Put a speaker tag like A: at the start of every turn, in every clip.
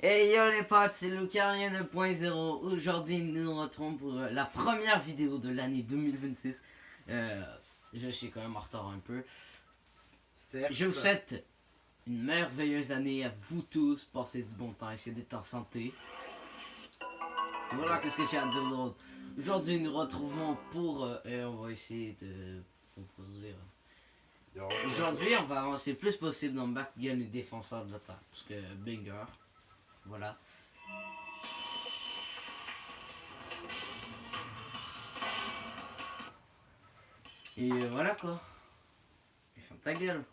A: Hey yo les potes, c'est Lucarien 2.0. Aujourd'hui nous nous retrouvons pour la première vidéo de l'année 2026. Je suis quand même en retard un peu.
B: Certes.
A: Je vous souhaite une merveilleuse année à vous tous. Passez du bon temps, essayez d'être en santé. Voilà qu'est-ce que j'ai à dire d'autre. Aujourd'hui nous nous retrouvons pour... on va essayer de proposer... Aujourd'hui on va avancer le plus possible dans Bakugan les défenseurs de la Terre. Parce que banger. Voilà. Et voilà quoi. Et ferme ta gueule.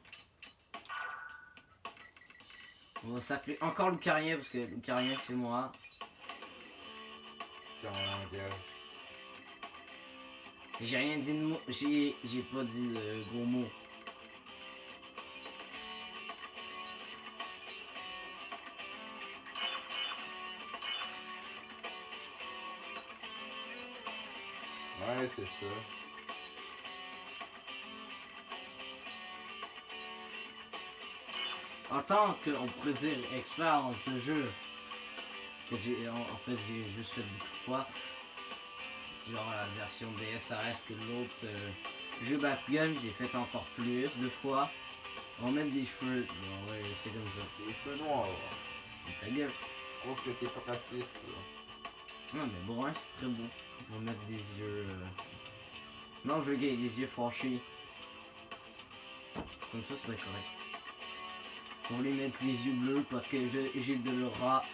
A: On va s'appeler encore Lucarien parce que Lucarien c'est moi. J'ai rien dit de mot. J'ai pas dit de gros mots.
B: Ouais, c'est ça.
A: En tant qu'on pourrait dire expert dans ce jeu, que en fait j'ai juste fait beaucoup de fois, genre la version DS ça reste que l'autre jeu Bakugan j'ai fait encore plus de fois. On va mettre des cheveux, bon, ouais c'est comme ça.
B: Les cheveux noirs.
A: Ta gueule.
B: Je trouve que t'es pas raciste.
A: Non mais bon, c'est très beau. On va mettre des yeux... Non, je veux qu'il y ait des yeux fâchés. Comme ça, c'est pas correct. On va lui mettre les yeux bleus parce que j'ai de l'aura.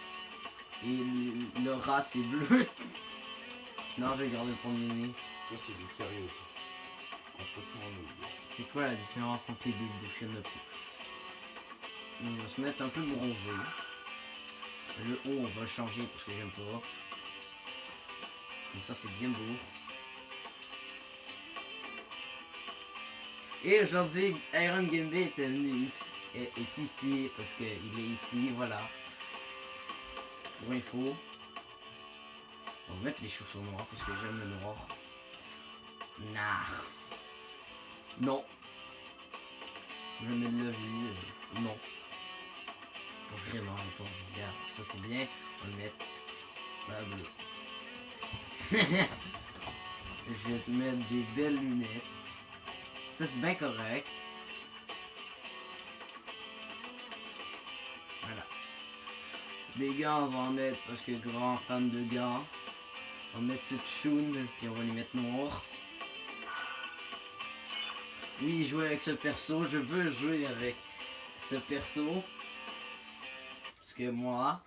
A: Et le rat, c'est bleu. Non, je vais garder le premier nez.
B: Ça, c'est du carré. Complètement nouveau.
A: C'est quoi la différence entre les deux bouches de peau? On va se mettre un peu bronzé. Le haut, on va le changer parce que j'aime pas. Comme ça, c'est bien beau. Et aujourd'hui, Iron Gambi est venu ici, est ici parce qu'il est ici, voilà. Pour info. On va mettre les chaussures noires parce que j'aime le noir. Nah. Non. Je mets de la vie. Non. Pas vraiment, il est pas envie. Ça c'est bien. On va le mettre bleu. Je vais te mettre des belles lunettes. Ça c'est bien correct. Voilà. Des gants on va en mettre parce que grand fan de gants. On va mettre ce Shun puis on va les mettre noirs. Oui, jouer avec ce perso, je veux jouer avec ce perso. Parce que moi,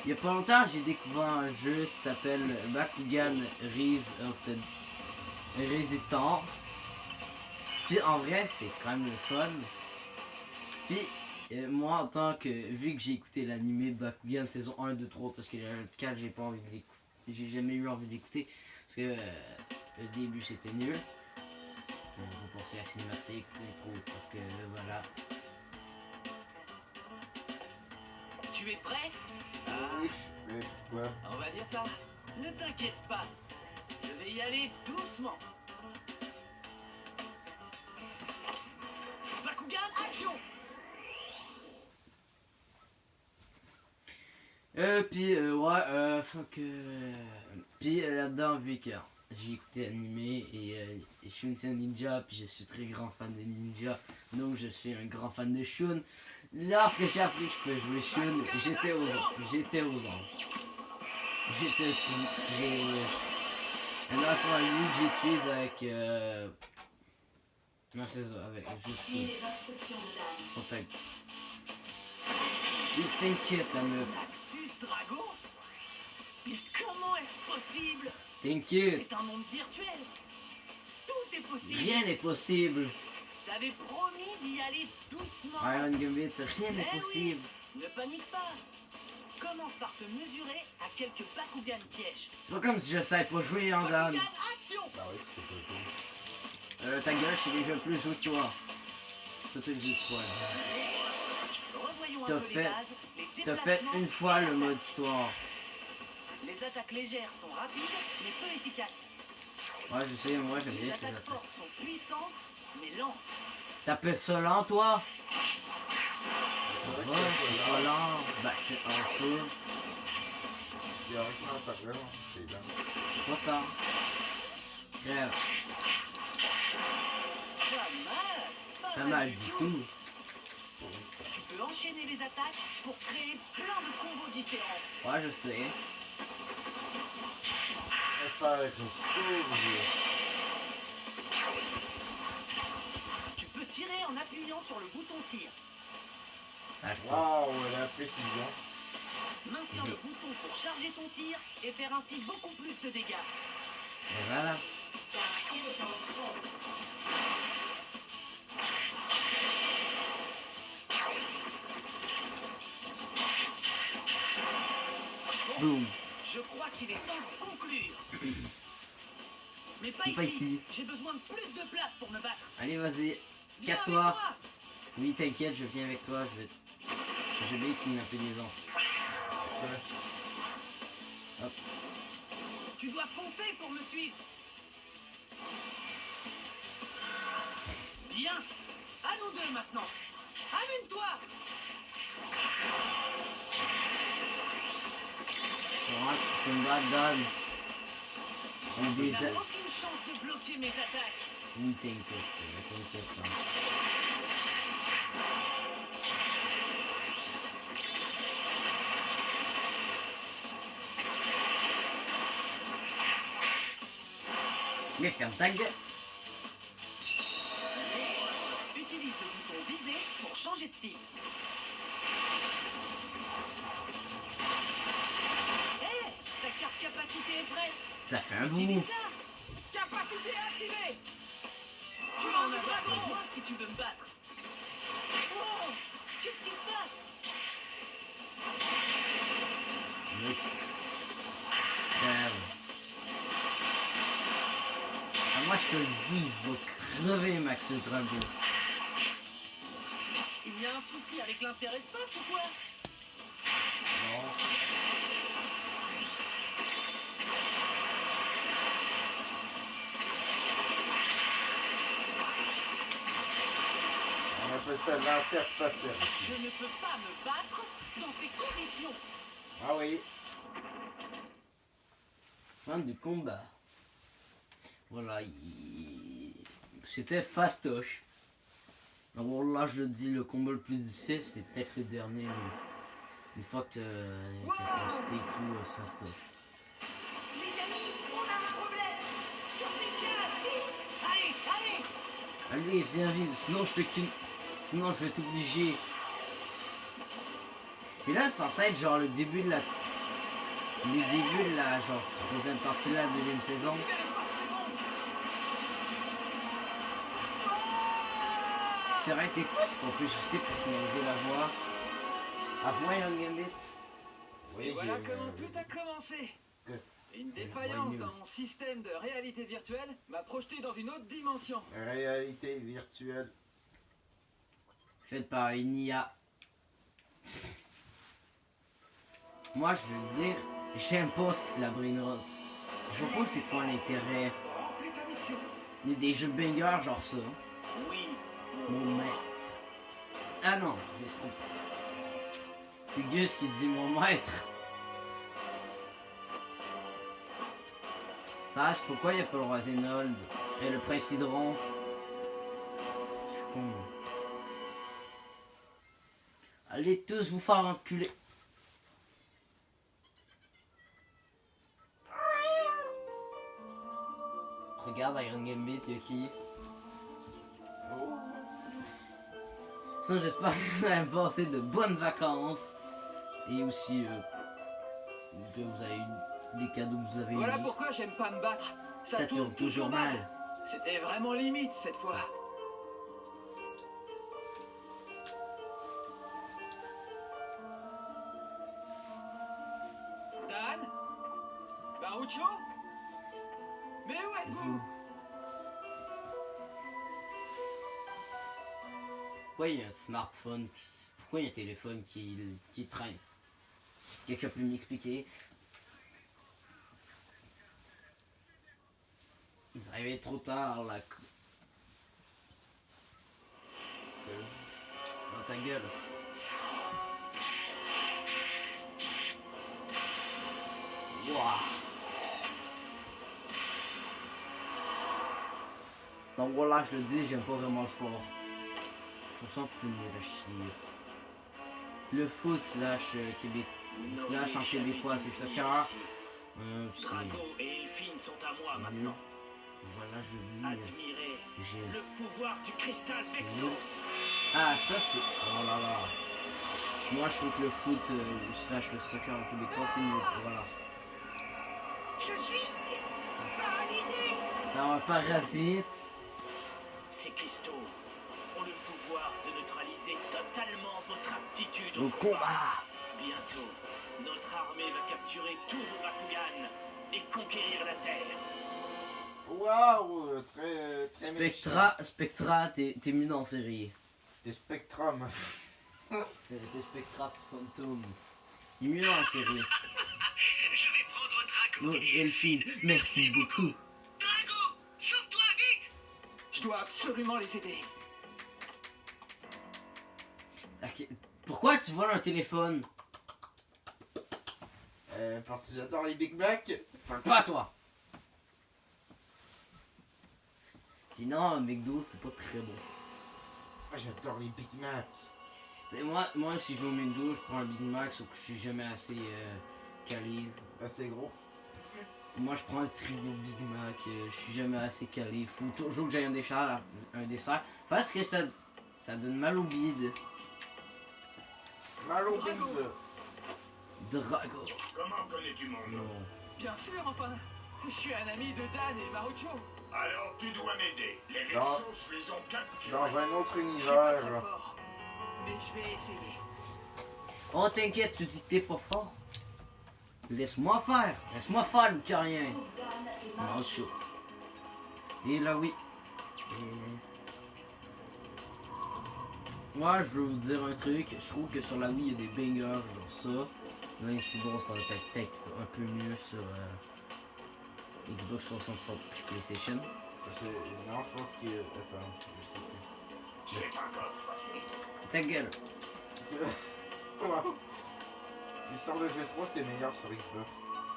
A: il y a pas longtemps j'ai découvert un jeu qui s'appelle Bakugan Rise of the Resistance. Puis en vrai c'est quand même le fun. Puis moi en tant que, vu que j'ai écouté l'animé Bakugan saison 1, 2, 3 parce que le 4 j'ai pas envie de l'écouter. J'ai jamais eu envie d'écouter parce que le début c'était nul. On va passer à la cinématique, l'intro parce que voilà.
C: Tu es prêt?
B: Oui, je suis prêt. Pourquoi?
C: On va dire ça. Ne t'inquiète pas. Je vais y aller doucement. Bakugan, action!
A: Ouais, fuck. Puis là-dedans, vu que j'ai écouté l'animé et Shun c'est un ninja, puis je suis très grand fan des ninjas, donc je suis un grand fan de Shun. Lorsque j'ai appris que je pouvais jouer Shun, j'étais aux anges. J'étais j'ai un enfant à lui que j'utilise avec non c'est ça, avec juste contact. Il t'inquiète la meuf.
C: Axus Drago? Mais comment est-ce possible?
A: T'inquiète.
C: C'est un monde virtuel. Tout est possible.
A: Rien n'est possible.
C: T'avais promis d'y aller doucement.
A: Iron Gambit, rien n'est
C: Eh
A: possible.
C: oui, ne panique pas. Commence par te mesurer à quelques Bakugan pièges.
A: C'est pas comme si je savais pas jouer en Dan.
C: Bakugan, action!
B: Bah oui, c'est pas cool.
A: Ta gueule, je suis déjà plus joué que toi. Toi, tu le joues quoi?
C: Revoyons un
A: T'as
C: peu les
A: fait-
C: bases, les
A: T'as fait
C: déplacements
A: une fois
C: et
A: le
C: la
A: mode
C: taille.
A: histoire.
C: Les attaques légères sont rapides, mais peu efficaces.
A: Ouais, je sais, moi j'aime
C: Les
A: bien ces
C: attaques
A: attaques.
C: fortes sont puissantes, mais lentes.
A: T'appelles ça lent, toi?
B: C'est vrai que
A: va, c'est
B: c'est
A: pas
B: pas là.
A: là. Bah c'est un peu.
B: Il y a rien qui m'a pas fait, hein. C'est là.
A: Trop tard. Crève. Pas mal du coup.
C: Tu peux enchaîner les attaques pour créer plein de combos différents.
A: Ouais, je sais.
B: On va faire avec une sauve.
C: Tu peux tirer en appuyant sur le bouton tir.
A: Ah, je peux.
B: Waouh, la précision.
C: Maintiens le bouton pour charger ton tir et faire ainsi beaucoup plus de dégâts.
A: Voilà. Boum.
C: Je crois qu'il est temps de conclure. Mais pas
A: Pas
C: ici.
A: ici.
C: J'ai besoin de plus de place pour me battre.
A: Allez, vas-y.
C: Viens
A: Casse-toi.
C: avec moi.
A: Oui, t'inquiète, je viens avec toi. Je vais. J'ai oublié qu'il m'a fait des ans. Hop.
C: Tu dois foncer pour me suivre. Bien. À nous deux maintenant. Amène-toi.
A: Ouais, tu peux me battre, Dan. On
C: Tu
A: des.
C: n'as aucune chance de bloquer mes attaques.
A: Oui, t'inquiète pas. Mais ferme ta gueule.
C: Utilise le bouton visé pour changer de cible. Hé, ta carte capacité est prête.
A: Ça fait un bout.
C: Utilise-la. Capacité activée. Tu en as besoin si tu veux me battre. Oh, qu'est-ce qui se passe?
A: Mec. Crève. Ah, moi je te le dis, il va crever Maxus Drago.
C: Il y a un souci avec l'interespace ou quoi?
B: Non. On appelle ça l'interspatial.
C: Je ne peux pas me battre dans ces conditions.
B: Ah oui.
A: Fin du combat. Voilà, c'était fastoche. Alors là, je le dis, le combat le plus difficile, c'est peut-être le dernier. Mais une fois que t'as posté et tout, c'est fastoche.
C: Les amis, on a un problème. Sortez de là, vite. Allez, allez.
A: Allez, viens vite, sinon je te quitte. Sinon, je vais t'obliger. Et là, c'est censé être genre le début de la. Le début de la genre troisième partie de la deuxième saison. Ça aurait été quoi ce qu'on peut juste personnaliser la voix? À voix Young Gambit?
B: Oui,
D: Et voilà
B: j'ai
D: comment tout a commencé.
B: Que-
D: Une
A: voix
D: défaillance
A: nulle.
D: dans mon système de réalité virtuelle m'a projeté dans une autre dimension.
B: réalité virtuelle.
A: Faite par une IA. Moi, je veux dire, j'aime pas la Brinos. Je vois pas c'est quoi l'intérêt.
D: Remplis ta mission.
A: Il y a des jeux bangers genre ça.
C: Oui.
A: Mon maître. Ah non, je suis trompé. C'est Gus qui dit mon maître. Ça reste pourquoi il n'y a pas le roi Zénold et le prince Hydron. Je suis con. Allez tous vous faire enculer. Regarde Iron Gambit, y'a qui?
B: Oh.
A: Sinon, j'espère que vous avez passé de bonnes vacances. Et aussi que vous avez eu des cadeaux que vous avez
D: Voilà
A: eu.
D: pourquoi j'aime pas me battre.
A: Ça tourne toujours mal.
D: C'était vraiment limite cette fois. Dan? Barucho? Mais où êtes-vous?
A: Pourquoi il y a un smartphone Pourquoi il y a un téléphone qui traîne? Quelqu'un peut m'expliquer? Ils arrivaient trop tard là.
B: C'est-
A: Dans ta gueule. Donc voilà, je le dis, j'aime pas vraiment le sport. Je trouve ça un peu nul à chier. Le foot slash Québec, slash en québécois, c'est soccer. C'est
C: Drago et Elfine sont à moi
A: nul.
C: maintenant.
A: Voilà, je le dis.
C: Admirez
A: J'ai...
C: le pouvoir du cristal
A: C'est
C: Vexos.
A: nul. Ah, ça c'est... Oh là là. Moi, je trouve que le foot slash le soccer en québécois, c'est nul. Voilà.
C: Je suis paralysé.
A: C'est un parasite.
C: Ces cristaux ont le pouvoir de neutraliser totalement votre aptitude
A: Au combat.
C: Bientôt, notre armée va capturer tous vos Bakugan et conquérir la Terre.
B: Waouh, très
A: Spectra, t'es mieux dans la série.
B: T'es Spectrum.
A: T'es Spectra Phantom. Il est mieux dans la série.
C: Je vais prendre Drago.
A: Oh, Elfine, merci beaucoup.
C: Drago, sauve-toi vite.
D: Je dois absolument les aider.
A: Ok, pourquoi tu voles un téléphone?
B: Parce que j'adore les Big Mac. Enfin,
A: Pas toi. Puis non, McDo, c'est pas très bon.
B: moi, j'adore les Big Mac.
A: T'sais, moi, si je joue au McDo, je prends un Big Mac, sauf que je suis jamais assez calé.
B: Assez gros.
A: Moi, je prends un trio Big Mac, je suis jamais assez calé. Faut toujours que j'aille un dessert. Parce que ça donne mal au bide.
B: Mal au
D: Drago.
B: bide.
A: Drago.
E: Comment connais-tu mon nom?
A: Non.
D: Bien sûr, enfin. Je suis un ami de Dan et Marucho.
E: Alors tu dois m'aider. Les
B: Non.
E: Vexos les ont capturés.
B: Dans un autre
D: Je suis pas très
B: univers.
D: fort. Mais je vais essayer.
A: Oh, t'inquiète, tu dis que t'es pas fort. Laisse-moi faire, le carien. Macho. Et là, oui. Moi, je veux vous dire un truc. Je trouve que sur la Wii, il y a des bangers, genre ça. Même si bon, ça va être peut-être un peu mieux sur Xbox 360 PlayStation.
B: Non, je pense que. Attends, je sais
E: C'est un coffre.
A: Ta gueule.
B: plus. Comment? L'histoire de GS3 c'est meilleur sur Xbox.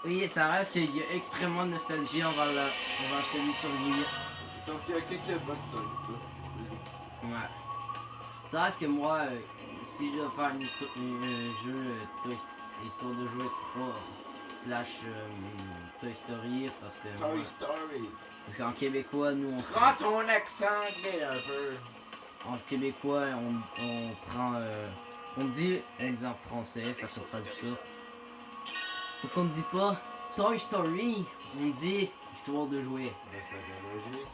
A: Oui, ça reste qu'il y a extrêmement de nostalgie envers celui sur Wii.
B: Sauf qu'il y a quelques bugs sur Xbox.
A: Ouais. Ça reste que moi, si je dois faire un jeu histoire de jouer 3 slash Toy Story, parce que
B: Toy Story.
A: parce qu'en québécois, nous on
B: Prends ton accent anglais un peu.
A: en québécois on prend on dit en français, fait qu'on traduit ça. Donc on dit pas Toy Story, on dit histoire de jouer.
B: Ben, ça vient logique.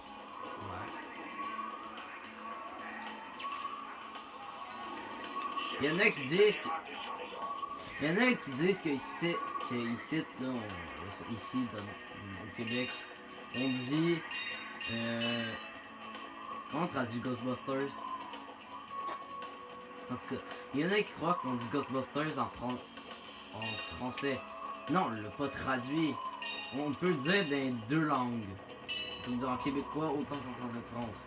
A: Ouais. Il y en a qui disent que... Il y en a qui disent qu'ici, là, ici, au Québec, on dit... comment on traduit Ghostbusters? En tout cas, il y en a qui croient qu'on dit Ghostbusters en français. Non, on l'a pas traduit. On peut le dire dans deux langues. On peut le dire en québécois autant qu'en français de France.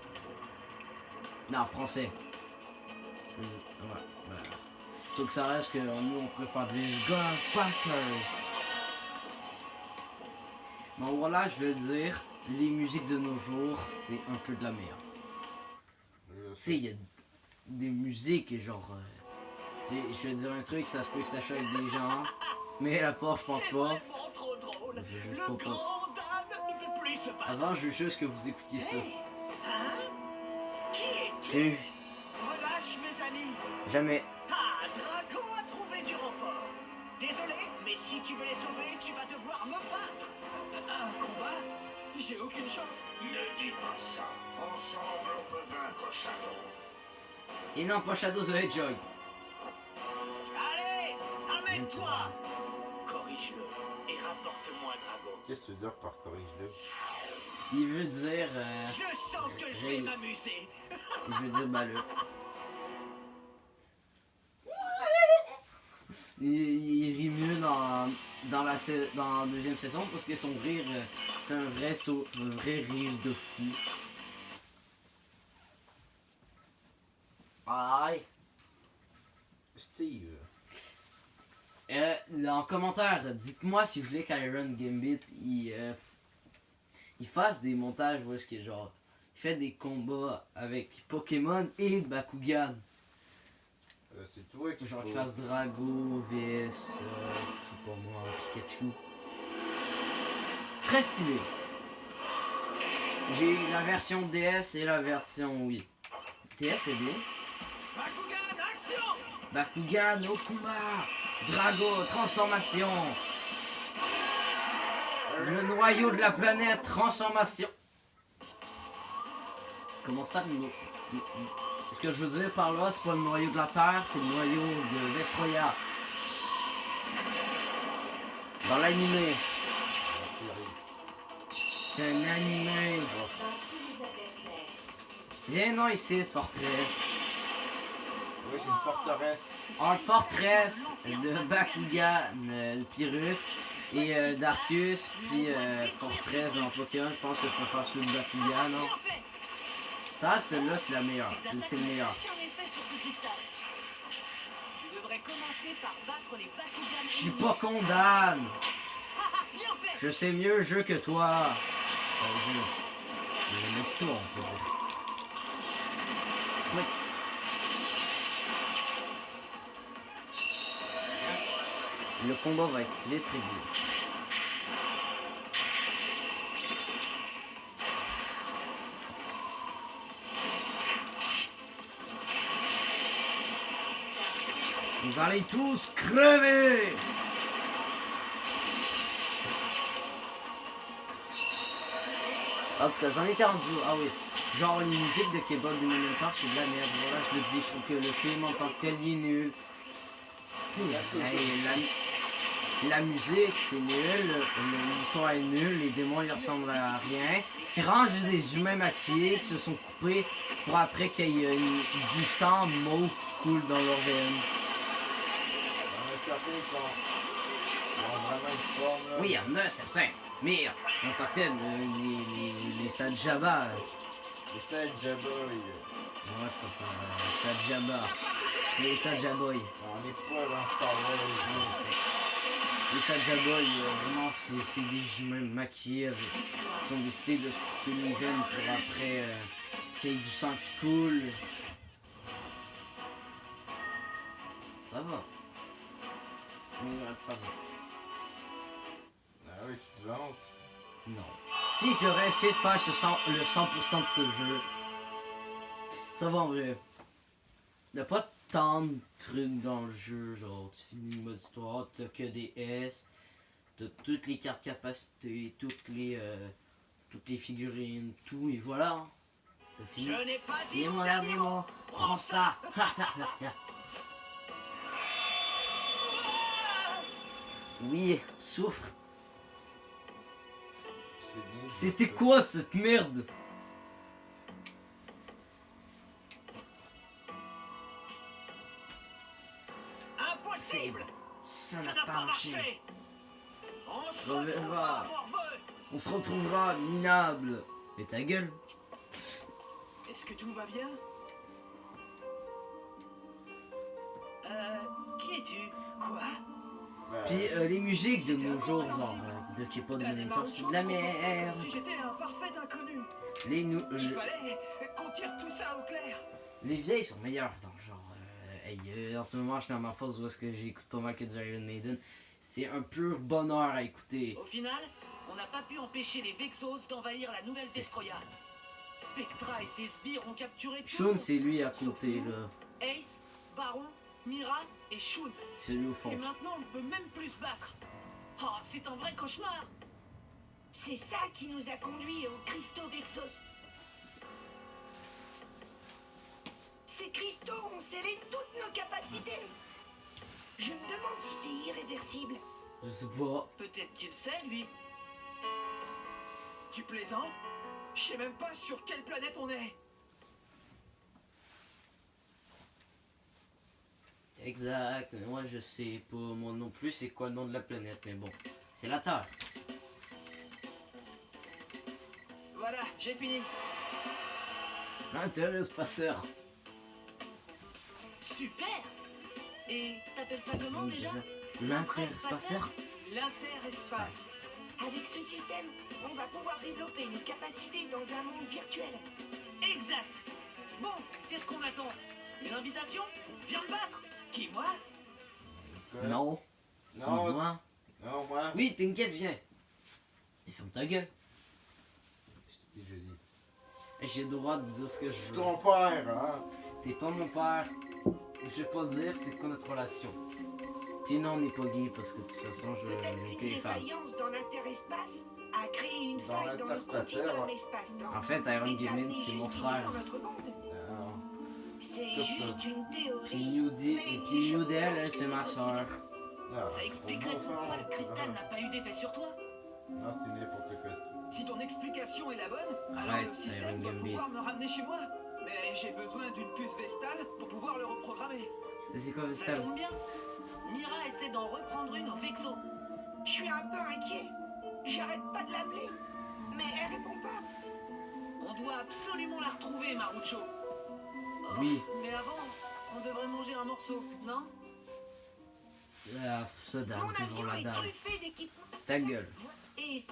A: Non, en français. Ouais. Faut que ça reste que nous on préfère dire Ghostbusters. Bon voilà, je vais le dire, les musiques de nos jours, c'est un peu de la merde. Tu sais, il y a des musiques genre... tu sais, je vais dire un truc, ça se peut que ça choque des gens, mais la part, je pense
C: C'est
A: pas.
C: vraiment trop drôle.
A: Je juge
C: Le
A: pas.
C: grand Dan ne peut plus se battre.
A: Avant, je veux juste que vous écoutiez ça.
C: Hein? Qui es-tu?
A: Tu,
C: Relâche mes amis.
A: jamais.
C: Ah, Drago a trouvé du renfort. Désolé, mais si tu veux les sauver, tu vas devoir me battre.
D: Un combat? J'ai aucune chance.
E: Ne dis pas ça. Ensemble, on peut vaincre Shadow.
A: Et non, pas Shadow the Hedgehog.
C: Allez, amène-toi. Corrige-le et rapporte-moi Drago.
B: Qu'est-ce que tu veux dire par corrige-le?
A: Il veut dire...
C: Je sens que je vais m'amuser.
A: il veut dire balleux. Il rit mieux dans la deuxième saison parce que son rire, c'est un vrai rire de fou. Aïe.
B: Steve.
A: En commentaire, dites-moi si vous voulez qu'Iron Gambit il fasse des montages où est-ce que genre Il fait des combats avec Pokémon et Bakugan.
B: C'est toi qui
A: Genre
B: faut-
A: qu'il fasse Drago, VS, je sais pas moi, Pikachu. Très stylé. J'ai la version DS et la version Wii. DS c'est bien.
C: Bakugan, action!
A: Bakugan au combat. Drago, transformation. Le noyau de la planète, transformation. Comment ça, ce que je veux dire par là, c'est pas le noyau de la Terre, c'est le noyau de Vestroya. Dans l'animé. C'est un animé. Viens non ici, Fortress.
B: Ouais, j'ai une forteresse.
A: Entre Fortress de Bakugan, Pyrrhus et Darkus, puis Fortress dans Pokémon, je pense que je préfère celui de Bakugan, non?
C: Bien fait!
A: Ça, celui-là, c'est la meilleure. C'est le meilleur.
C: Aucun effet sur ce cristal. Tu devrais commencer par battre les Bakugan.
A: Je suis pas condamné.
C: Bien fait!
A: Je sais mieux jeu que toi. Je me dis toi, on peut dire. Oui. Le combat va être vite réglé. Vous allez tous crever! En tout cas, j'en étais rendu. Ah oui. Genre, les musiques de K-pop de Minotaur, c'est de la merde. Voilà, je le dis, je trouve que le film en tant que tel, il est nul. Tu sais, la musique, c'est nul. L'histoire est nulle. Les démons, ils ressemblent à rien. C'est vraiment juste des humains maquillés qui se sont coupés pour après qu'il y ait du sang mauve qui coule dans leurs veines.
B: Certains ils ont vraiment une forme là.
A: Oui, il y en a certains. Mais en tant que tel, les Sajaba.
B: Les Sad Jaboy.
A: Moi, je préfère Sajaba. Les Sajaboy.
B: On n'est pas dans Star Wars.
A: Les Sajaboy, vraiment, c'est des humains maquillés. Ils ont décidé de se couper les veines pour après qu'il y ait du sang qui coule. Ça va. Mais j'aurais pu faire mieux.
B: Ah oui, tu te vantes.
A: Non. Si je devrais essayer de faire le 100% de ce jeu, ça va en vrai. Il n'y a pas tant de trucs dans le jeu, genre tu finis le mode histoire, t'as que des S, t'as toutes les cartes capacités, toutes les figurines, tout, et voilà. T'as fini.
C: Je n'ai pas dit
A: Et
C: mon
A: mon
C: dernier
A: dernier
C: mot.
A: mot, prends ça. Oui, souffre.
B: C'est bien.
A: C'était quoi cette merde?
C: Impossible!
A: Ça
C: Ça
A: n'a
C: n'a
A: pas
C: pas
A: marché.
C: marché! On se
A: reverra.
C: retrouvera, Morveux.
A: On se retrouvera minable. Et ta gueule.
D: Est-ce que tout va bien?
C: Qui es-tu?
D: Quoi?
B: Bah,
A: Puis les musiques de nos jours, genre de K-pop de Minotaur, c'est de la merde.
D: Si j'étais un parfait inconnu.
C: Il fallait qu'on tire tout ça au clair.
A: Les vieilles sont meilleures dans le genre. En ce moment, je suis dans ma phase où est-ce que j'écoute pas mal que du Iron Maiden. C'est un pur bonheur à écouter.
C: Au final, on n'a pas pu empêcher les Vexos d'envahir la nouvelle Vestroya. Spectra et ses sbires ont capturé tout le
A: Shun,
C: monde.
A: c'est lui à côté là.
C: Ace, Baron, Mira et Shun.
A: C'est lui au
C: Et
A: fond.
C: maintenant, on ne peut même plus se battre. Oh, c'est un vrai cauchemar.
F: C'est ça qui nous a conduits aux cristaux Vexos. Ces cristaux ont scellé toutes nos capacités. Je me demande si c'est irréversible.
A: Je sais pas.
C: Peut-être qu'il sait, lui.
D: Tu plaisantes? Je sais même pas sur quelle planète on est.
A: Exact. Moi, je sais pas. Moi non plus, c'est quoi le nom de la planète. Mais bon, c'est la Terre.
D: Voilà, j'ai fini.
A: L'interespaceur.
C: Super. Et t'appelles ça comment déjà?
A: L'interespaceur.
C: L'interespace.
F: Avec ce système, on va pouvoir développer une capacité dans un monde virtuel.
C: Exact. Bon, qu'est-ce qu'on attend? Une invitation? Viens le battre. Qui, moi?
A: Non. Qui,
B: Non,
A: moi?
B: non, moi.
A: Oui, t'inquiète, viens. Et ferme ta gueule.
B: Je t'ai déjà dit.
A: J'ai le droit de dire ce que je
B: Je suis
A: veux.
B: ton père, hein.
A: T'es pas mon père. Je vais pas te dire c'est quoi notre relation. Puis non, on n'est pas gay parce que de toute façon, je
F: Peut-être
A: n'aime
F: une
A: que les femmes.
F: défaillance dans l'interespace a créé une
B: Dans
F: faille dans le
B: l'interspatial,
F: continuum
B: ouais.
F: espace-temps.
A: En fait, Iron
F: Et
A: Gaming,
F: t'amener
A: c'est mon
F: jusqu'ici
A: frère.
F: dans notre monde.
B: Non.
F: C'est
B: Comme
F: juste une
A: Puis
F: théorie.
A: Newdy et puis Newdell, elle, c'est ma soeur.
B: Non,
C: Ça expliquerait pourquoi le cristal n'a pas eu d'effet sur toi.
B: Non, c'est n'importe quoi.
D: Si ton explication est la bonne, alors
A: Ouais,
D: le
A: c'est
D: système
A: Iron
D: va pouvoir
A: Gambit.
D: me ramener chez moi. Mais j'ai besoin d'une puce Vestal pour pouvoir le reprogrammer.
A: C'est quoi
C: Ça
A: Vestal?
C: tombe bien. Mira essaie d'en reprendre une au Vexo.
F: Je suis un peu inquiet. J'arrête pas de l'appeler. Mais elle répond pas.
C: On doit absolument la retrouver, Marucho. Oh,
A: Oui.
C: Mais avant, on devrait manger un morceau, non?
A: Ah, ça dalle,
F: Mon
A: toujours
F: avion
A: la
F: est
A: dalle.
F: truffé d'équipements.
A: Ta gueule.
F: Et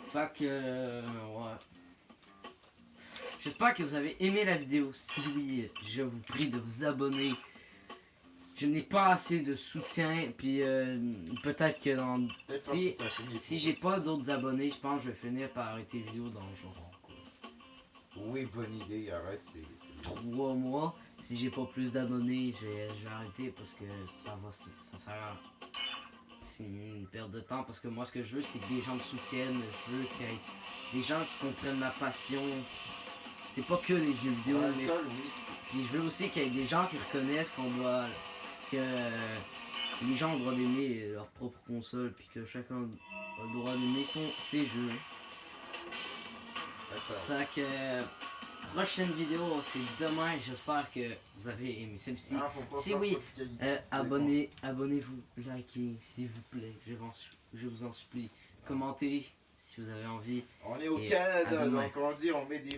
A: Fait que... ouais. J'espère que vous avez aimé la vidéo. Si oui, je vous prie de vous abonner. Je n'ai pas assez de soutien. Puis peut-être que dans...
B: Peut-être
A: Si,
B: pas sur ta chaîne,
A: si
B: il
A: j'ai pas d'autres abonnés, je pense que je vais finir par arrêter les vidéos dans genre
B: faut- Oui, bonne idée, arrête, c'est...
A: 3 mois. Si j'ai pas plus d'abonnés, je vais arrêter parce que ça sert à... C'est une perte de temps parce que moi ce que je veux c'est que des gens me soutiennent. Je veux qu'il y ait des gens qui comprennent ma passion. C'est pas que les jeux vidéo, mais
B: L'alcool, oui.
A: puis je veux aussi qu'il y ait des gens qui reconnaissent qu'on doit que les gens ont le droit d'aimer leur propre console puis que chacun a le droit d'aimer ses jeux.
B: D'accord.
A: Fait que prochaine vidéo c'est demain. J'espère que vous avez aimé celle-ci.
B: Ah, faut pas
A: Si
B: faire
A: oui,
B: trop de qualité.
A: abonnez-vous, likez s'il vous plaît. Je vous en supplie. Commentez si vous avez envie.
B: On est au
A: Et à
B: Canada,
A: demain.
B: donc on dit on met des